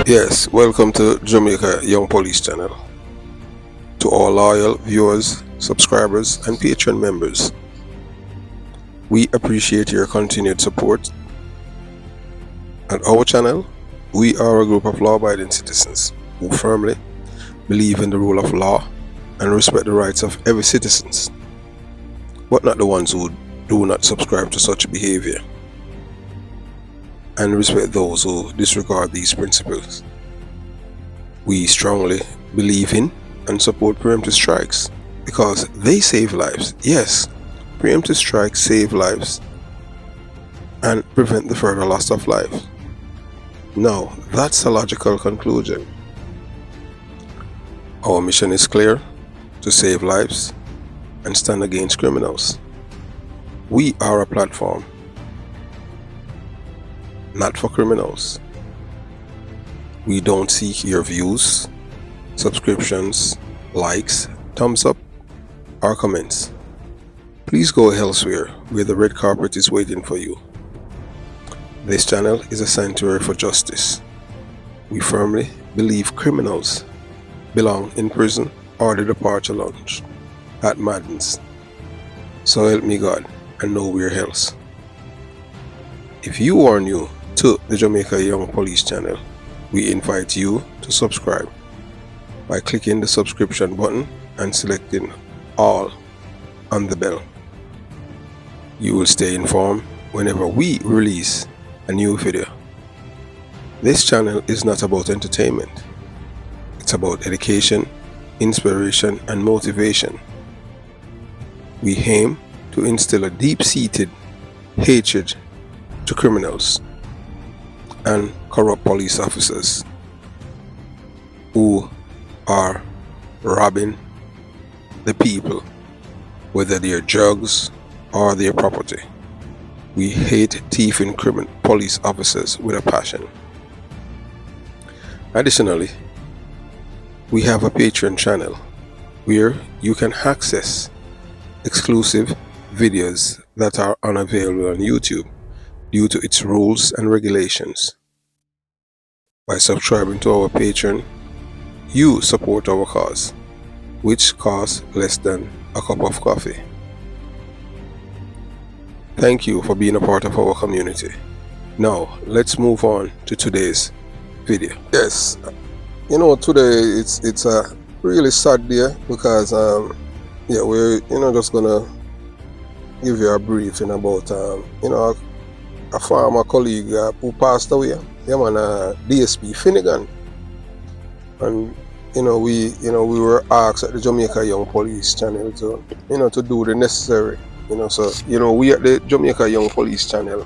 Yes, welcome to Jamaica Young Police Channel. To all loyal viewers, subscribers, and Patreon members, we appreciate your continued support. At our channel, we are a group of law-abiding citizens who firmly believe in the rule of law and respect the rights of every citizen, but not the ones who do not subscribe to such behavior, and respect those who disregard these principles. We strongly believe in and support preemptive strikes because they save lives. Yes, preemptive strikes save lives and prevent the further loss of life. Now, that's a logical conclusion. Our mission is clear: to save lives and stand against criminals. We are a platform, not for criminals. We don't seek your views, subscriptions, likes, thumbs up, or comments. Please go elsewhere where the red carpet is waiting for you. This channel is a sanctuary for justice. We firmly believe criminals belong in prison or the departure lounge at Madden's. So help me God and nowhere else. If you are new to the Jamaica Young Police Channel, we invite you to subscribe by clicking the subscription button and selecting all on the bell. You will stay informed whenever we release a new video. This channel is not about entertainment. It's about education, inspiration, and motivation. We aim to instill a deep-seated hatred to criminals and corrupt police officers who are robbing the people, whether they're drugs or their property. We hate thieving police officers with a passion. Additionally, we have a Patreon channel where you can access exclusive videos that are unavailable on YouTube due to its rules and regulations. By subscribing to our Patreon, you support our cause, which costs less than a cup of coffee. Thank you for being a part of our community. Now, let's move on to today's video. Yes, today it's a really sad day because we're just gonna give you a briefing about a former colleague who passed away. DSP Finnegan. And we were asked at the Jamaica Young Police Channel to do the necessary. So we at the Jamaica Young Police Channel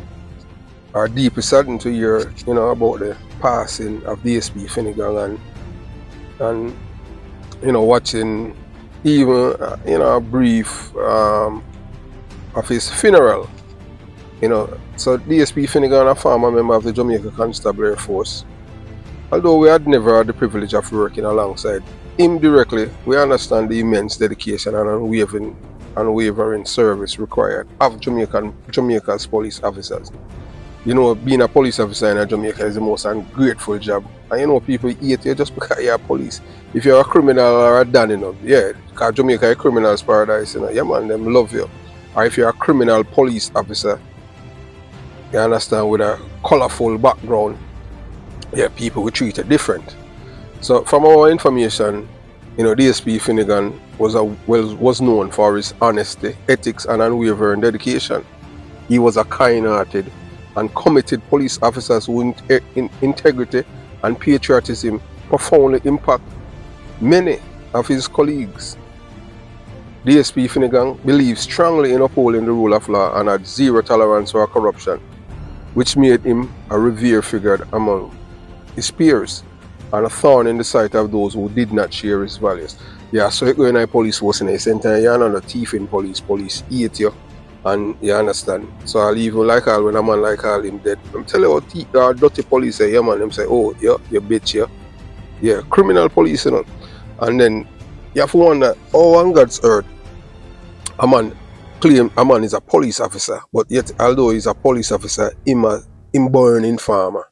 are deeply saddened to hear about the passing of DSP Finnegan and watching even a brief of his funeral. So DSP Finnegan, a former member of the Jamaica Constabulary Force, although we had never had the privilege of working alongside him directly, we understand the immense dedication and unwavering service required of Jamaica's police officers. Being a police officer in Jamaica is the most ungrateful job. And people hate you just because you're a police. If you're a criminal or a dan, because Jamaica is a criminal's paradise, them love you. Or if you're a criminal police officer, you understand, with a colorful background, people will treat it different. So from our information, DSP Finnegan was known for his honesty, ethics, and unwavering dedication. He was a kind-hearted and committed police officer whose integrity and patriotism profoundly impact many of his colleagues. DSP Finnegan believed strongly in upholding the rule of law and had zero tolerance for corruption, which made him a revered figure among his peers and a thorn in the sight of those who did not share his values. So you go in a police force in a center, you're not a thief in police hate you, and you understand. So I'll even when a man like call him dead, I'm telling you how dirty police say, them say, oh, you bitch, criminal police, And then you have to wonder, on God's earth, a man claim a man is a police officer, but yet although he's a police officer, him born in farmer.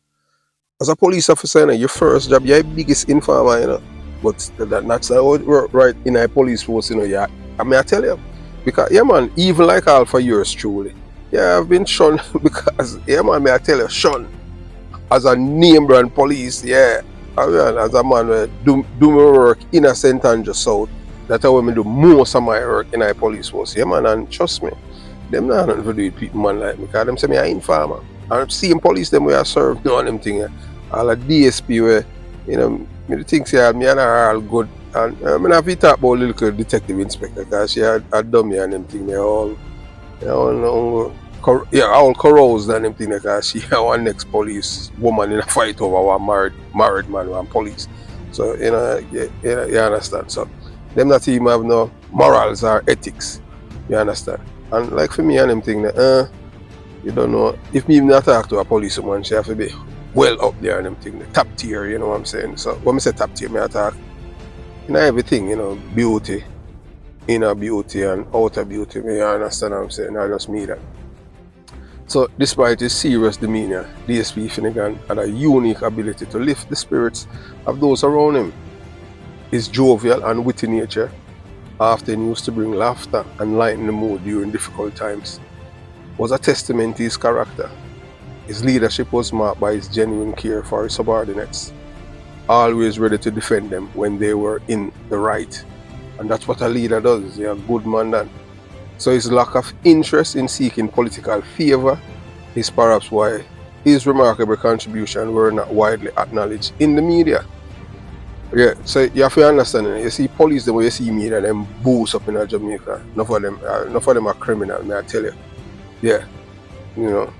As a police officer, you know, your first job, you're the biggest informer, you know. But that's how it work right in a police force, you know. Yeah, I mean, I tell you, because yeah, man, even like all for yours truly, yeah, I've been shunned because yeah, man, may I tell you, shunned as a name brand police, yeah. I mean, as a man, do my work in a St. Andrew South. That's how I do most of my work in a police force, yeah, man. And trust me, them not nothing to do with people, man, like me, because them say me an informer. And seeing police, them way I serve, doing them thing, all the DSP where, you know, me the things here, me and her are all good. And I mean, if you talk about little detective inspector, because she had done me and them thing, they all, you know, all caroused and them thing, because she had one next police woman in a fight over one married man, one police. So, you know, you understand. So, them not even have no morals or ethics, you understand. And like for me and them thing, you don't know, if me even talk to a policewoman, she have to be well up there and them thing, the top tier, you know what I'm saying. So when I say top tier, I talk, you know, everything, you know, beauty, inner beauty and outer beauty, you understand what I'm saying, I just mean that. So despite his serious demeanor, DSP Finnegan had a unique ability to lift the spirits of those around him. His jovial and witty nature often used to bring laughter and lighten the mood during difficult times, was a testament to his character. His leadership was marked by his genuine care for his subordinates, always ready to defend them when they were in the right. And that's what a leader does, he's a good man then. So his lack of interest in seeking political favor is perhaps why his remarkable contributions were not widely acknowledged in the media. Yeah, so you have to understand, you see police, the way you see media, them boost up in Jamaica. Enough of them are criminal, may I tell you. Yeah, you know.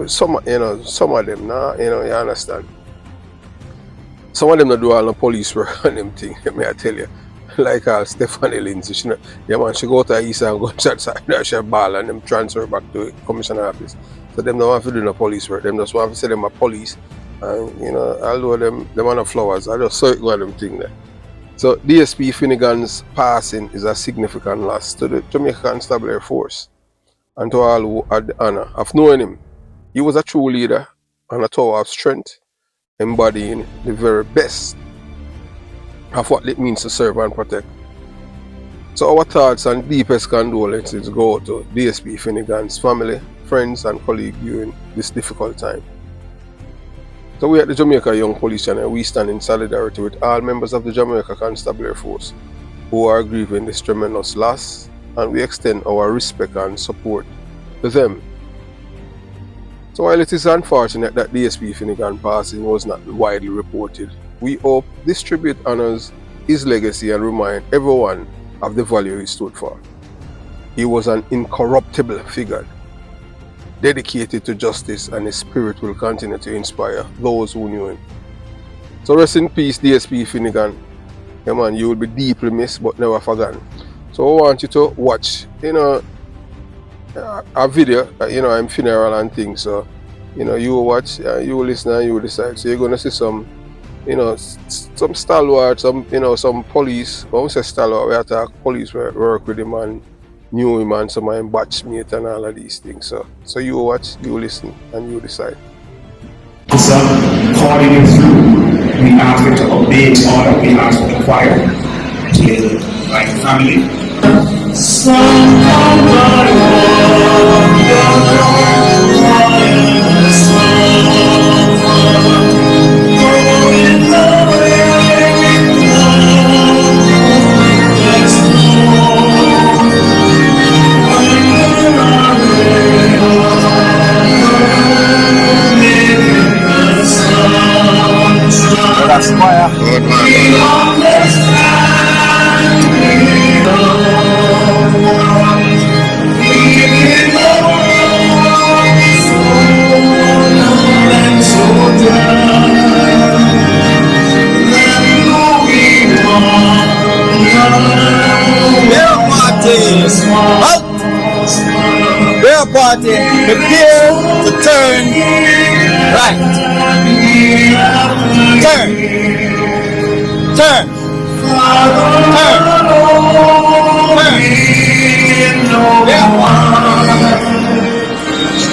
Some of them, nah, you know, you understand. Some of them not do all the police work on them things, may I tell you. Like Stephanie Lindsay, she go to the east and go to she ball and them transfer back to the commissioner office. So them don't want to do no police work, them just want to say them a police. And you know, although them are no flowers, I just saw it go on them thing there. So DSP Finnegan's passing is a significant loss to the Jamaica Constabulary Force and to all who had the honor of knowing him. He was a true leader and a tower of strength, embodying the very best of what it means to serve and protect. So our thoughts and deepest condolences go to DSP Finnegan's family, friends and colleagues during this difficult time. So we at the Jamaica Young Police Channel, we stand in solidarity with all members of the Jamaica Constabulary Force who are grieving this tremendous loss, and we extend our respect and support to them. So while it is unfortunate that DSP Finnegan passing was not widely reported, we hope this tribute honors his legacy and remind everyone of the value he stood for. He was an incorruptible figure, dedicated to justice, and his spirit will continue to inspire those who knew him. So rest in peace, DSP Finnegan. Yeah, man, you will be deeply missed but never forgotten. So I want you to watch, you know, a video, you know, I'm funeral and things. So, you know, you watch, you listen, and you decide. So you're gonna see some, you know, some stalwart, some, you know, some police. When we say stalwart, we have to have police work with him and knew him and some of him batchmate and all of these things. So you watch, you listen, and you decide. So, calling you through, we ask you to obey order, we ask you to quiet, together, like family. That's fire. Good man. Prayer party, prepare to turn right. Turn. Turn. Turn. Turn.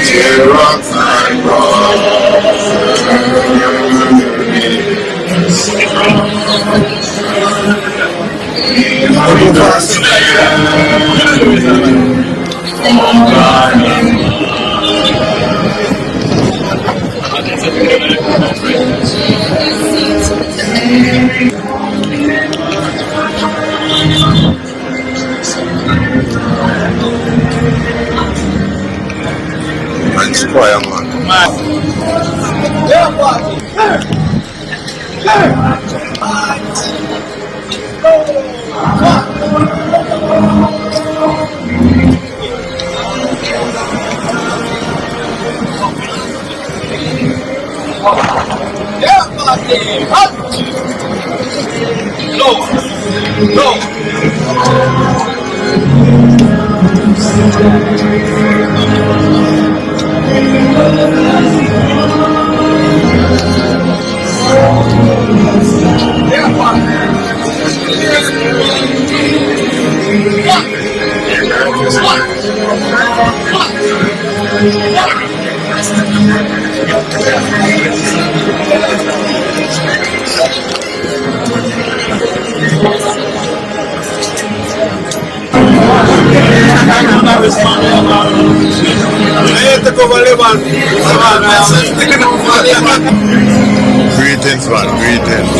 Tear up my cross. Inspire, man. Greetings, man. Greetings.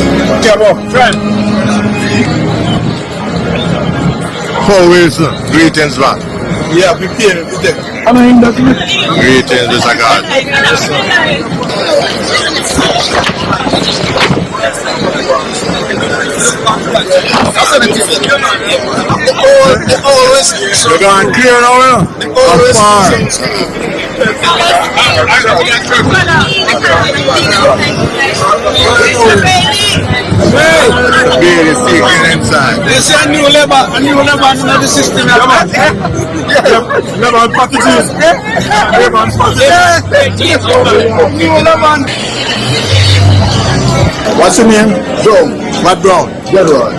Paul Wilson. Greetings, man. Yeah, prepare. Greetings, Mr. God. You're going clear now, How far? Beer is taken inside. This is a new level in the system. Level packages. New level. What's your name? Brown. Matt Brown. General.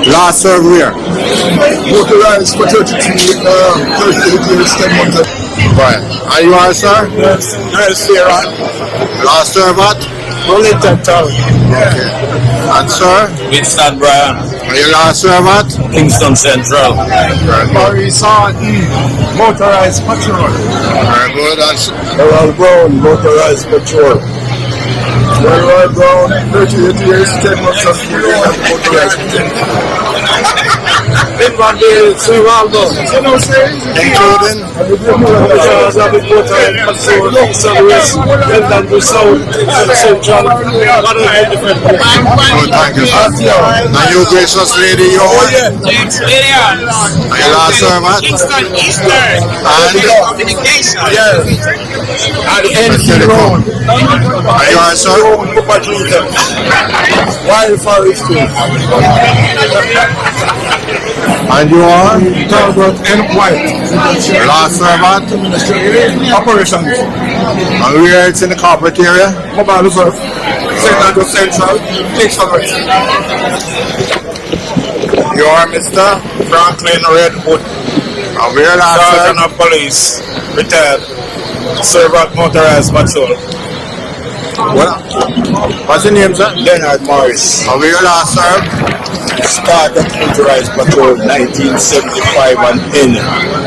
Last serve where? Motorized for 32 years, 10 months. Right. And you are, sir? Yes, Sarah. Last serve at? Wellington Town. Okay. And sir? Winston Bryan, And your last serve at? Kingston Central. Maurice Motorized Patrol. Very good. And Harold Brown, Motorized Patrol. Harold Brown, 38 years, 10 months of motorized patrol. One day, Servaldo. You know what I'm saying? including? Because of the motorized patrol, service, London to South, Central, one of the different places. Oh, thank you, sir. And you gracious lady, you are? James Williams, And your last serve at? Kingston Eastern, And? Communication. Yes. At the NC Road. And you are, sir? Wild Forest Street. And you are? Talbot and White. Your last serve at? Operations. And where it's in the corporate area? Mobile Birth. Central Central. Kingston. You are Mr. Franklin Redwood, And where last Sergeant serve? of Police, retired, serve at Motorized Patrol. What? What's your name, sir? Leonard Morris, And where last serve? started Motorized Patrol 1975 and end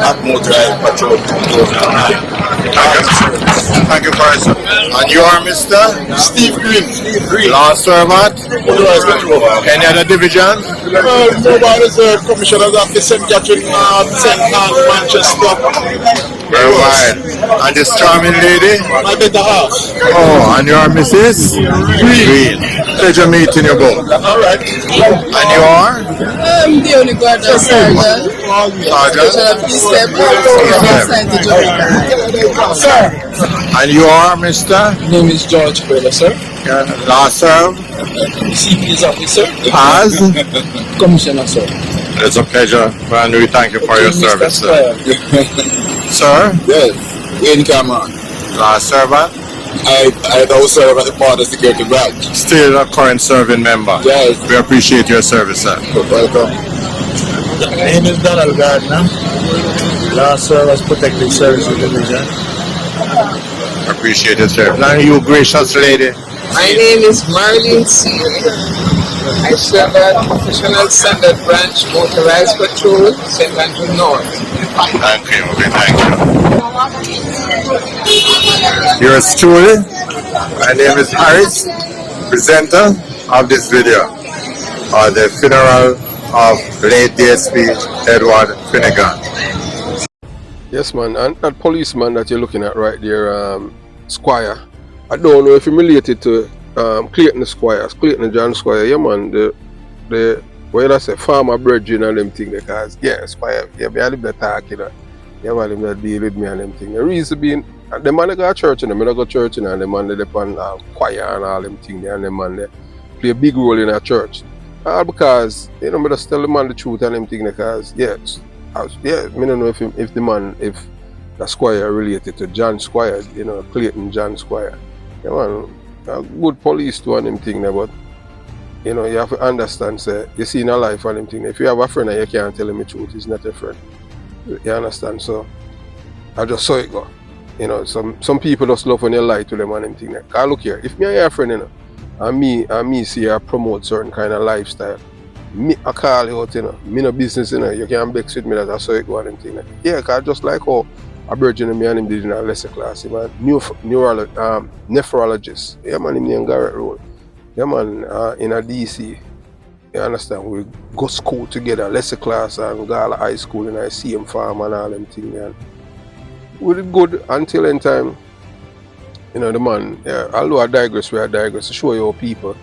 at Motorized Patrol 2009. Thank you for it, sir. And you are Mr. Steve Green. Last serve at? Motorized Patrol. Any other division? Mobile Reserve Commissioners of the St. Catherine St. Anne, Manchester. Very wide. And this charming lady? My better half. Oh, and you are Mrs. Green. Pleasure meeting you both. Alright. And you are? I'm the only guardian sergeant. Sergeant? Peace step. Assigned to Jamaica. Sir. And you are Mr. My name is George Bella, sir. Last serve? CP's officer. As? Commissioner, sir. It's a pleasure, and we thank you for your service, sir. Sir? Yes. Wayne Cameron. Last servant? I now serve at the border security branch. Still a current serving member. Yes. We appreciate your service, sir. Welcome. My name is Donald Gardner. Last Service Protective Services Division. Appreciate your service. And you, gracious lady? My name is Marlene Seeley. I serve at Professional Standard Branch Motorized Patrol, St. Andrew North. Thank you. Okay, thank you. Yours truly. My name is Harris, presenter of this video on the funeral of late DSP Edward Finnegan. Yes, man. And that policeman that you're looking at right there, Squire. I don't know if you're related to Clayton the Squire, Clayton the John Squire. Yeah, man. The what I say, farmer brethren and them thing. Because yeah, Squire. Yeah, me I live that talk, you know. Yeah, man, them that deal with me and them thing. The reason being, the man they go to church, and them I go to church, and the man they depend on choir and all them thing, and the man they play a big role in our church. All because you know, me just tell the man the truth and them thing. Because yes. Yeah, I don't know if the Squire related to John Squire, you know, Clayton John Squire. Yeah, man, a good police to and them thing there, but you know, you have to understand, say, you see in a life and them thing. If you have a friend and you can't tell him the truth, he's not a friend. You understand? So I just saw it go. You know, some people just love when you lie to them and them thing there. Cause look here, if me and your friend, you know, and me see you promote certain kind of lifestyle. Me, I call you out, you know. Me no business, you know. You can't vex with me that I saw it go and thing. Yeah, cause just like how a virgin me and him did in a lesser class, man. Nephrologist. Yeah, man, him named Garrett Road. Yeah, man, in a DC. You understand? We go school together, lesser class and go to high school and I see him farm and all them things. And we did good until in time. You know, the man, yeah, although I digress, to show you how people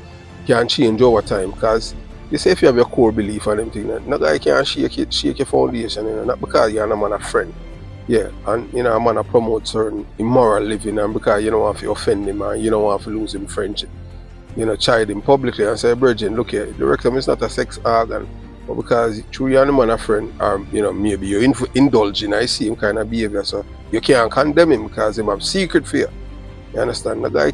can change over time. Cause you say if you have your core belief and them thing, no guy can shake your foundation, you know, not because you're a man a friend. Yeah, and you know, a man a promote certain immoral living and because you don't want to offend him and you don't want to lose him friendship. You know, chide him publicly and say, Virgin, look here, the rectum is not a sex organ. But because through you're a man a friend, or you know, maybe you're indulging, I see him kind of behavior, so you can't condemn him because him have secret fear. You understand? No guy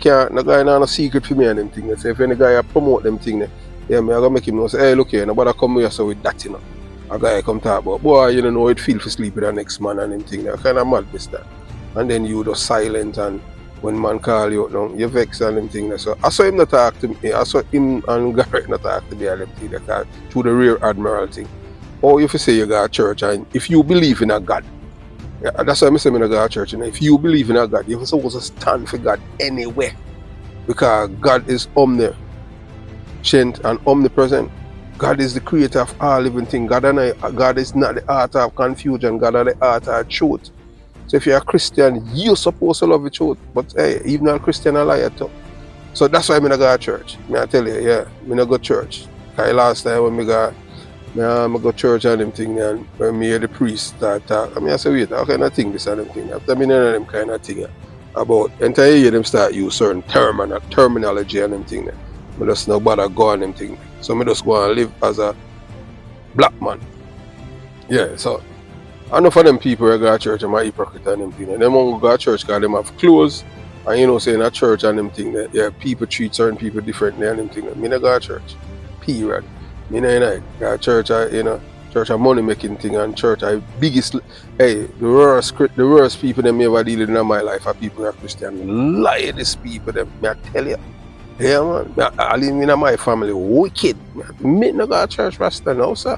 not a secret for me and them thing. So if any guy promote them thing, yeah, me I gonna make him know say, hey, look here, nobody come here so with that, you know. A guy come talk about, boy, you don't know it feel for sleep with the next man and them thing. That kind of madness that. And then you just silent and when man call you out now, you vex and them thing. So I saw him not talk to me, I saw him and Garrett not talk to me and them thing that through the rear admiral thing. Or if you say you go to church and if you believe in a God, yeah, that's why I say I go to church, you know, if you believe in a God, you're supposed to stand for God anywhere. Because God is omniscient and omnipresent. God is the creator of all living things. God is not the author of confusion. God is the author of truth. So if you're a Christian, you're supposed to love the truth. But hey, even a Christian, a liar too. So that's why I go to church. I tell you, yeah, I go to church. Because last time when I go to church and them thing, and when me hear the priest start talk, I say, wait, how can I think this and them thing? After me know them kind of thing about, entire year them start use certain terminology and them thing. I just no bother go on them thing. So I just go and live as a black man. Yeah, so I know for them people who go to church, I'm a hypocrite and them thing. And them won't go to church because them have clothes. And you know, saying at church and them thing that yeah, people treat certain people differently and them thing. Me not go to church. Period. Me not go to church, you know, church a money making thing and church I biggest the worst people them ever deal with in my life are people who are Christian. Liest people them, me I tell you. Yeah, man. I live in my family wicked. Me not go to church Rasta now, sir.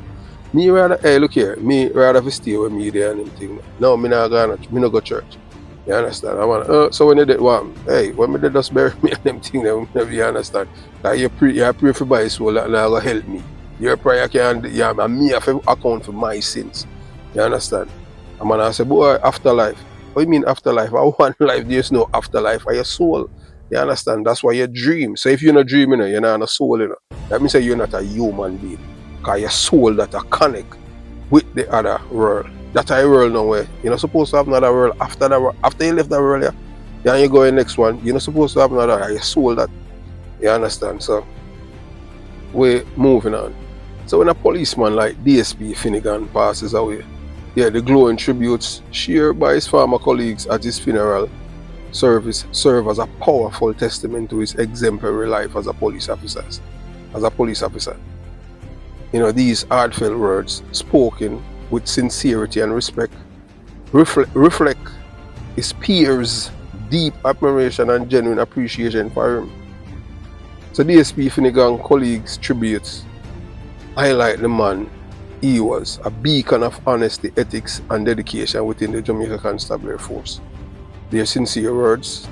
Me rather, hey, look here. Me rather stay with me there and them thing. No, me not go to church. You understand? So when they did one, hey, when me they just bury me and them thing, you understand? Like you pray for my soul that now go help me. Your prayer can, yeah, and me have to account for my sins. You understand? And man, I say, boy, afterlife. What do you mean afterlife? I want life, there's no afterlife for your soul. You understand? That's why you dream. So if you're not dreaming, you're not a soul, you know. That means that you're not a human being. Because your soul that are connect with the other world. That other world now where you're not supposed to have another world after that world. After you left that world, yeah, and you go in the next one, you're not supposed to have another, your soul that. You understand? So we're moving on. So when a policeman like DSP Finnegan passes away, yeah, the glowing tributes shared by his former colleagues at his funeral service serve as a powerful testament to his exemplary life as a police officer. You know, these heartfelt words spoken with sincerity and respect reflect his peers' deep admiration and genuine appreciation for him. So DSP Finnegan colleagues' tributes highlight the man he was, a beacon of honesty, ethics and dedication within the Jamaica Constabulary Force. Their sincere words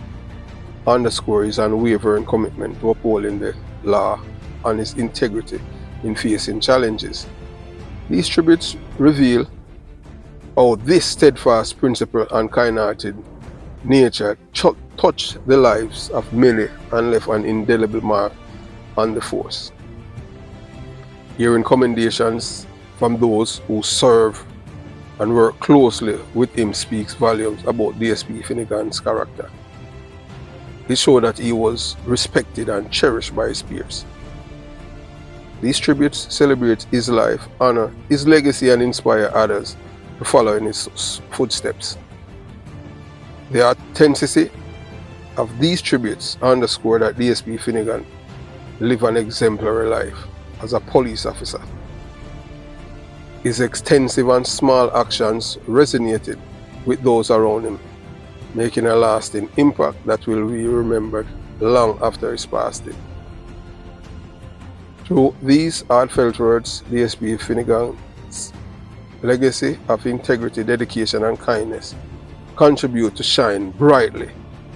underscore his unwavering commitment to upholding the law and his integrity in facing challenges. These tributes reveal how this steadfast principle and kind-hearted nature touched the lives of many and left an indelible mark on the force. Hearing commendations from those who serve and work closely with him speaks volumes about DSP Finnegan's character. It showed that he was respected and cherished by his peers. These tributes celebrate his life, honor his legacy, and inspire others to follow in his footsteps. The authenticity of these tributes underscore that DSP Finnegan lived an exemplary life as a police officer. His extensive and small actions resonated with those around him, making a lasting impact that will be remembered long after his passing. Through these heartfelt words, DSP Finnegan's legacy of integrity, dedication and kindness contribute to shine brightly,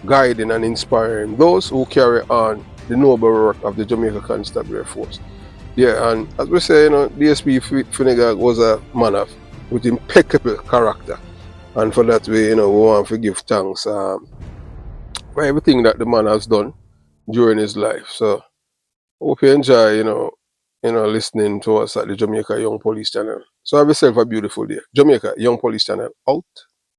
guiding and inspiring those who carry on the noble work of the Jamaica Constabulary Force. Yeah, and as we say, DSP Finnegan was a man with impeccable character, and for that we want to give thanks for everything that the man has done during his life. So hope you enjoy listening to us at the Jamaica Young Police Channel. So have yourself a beautiful day. Jamaica Young Police Channel out.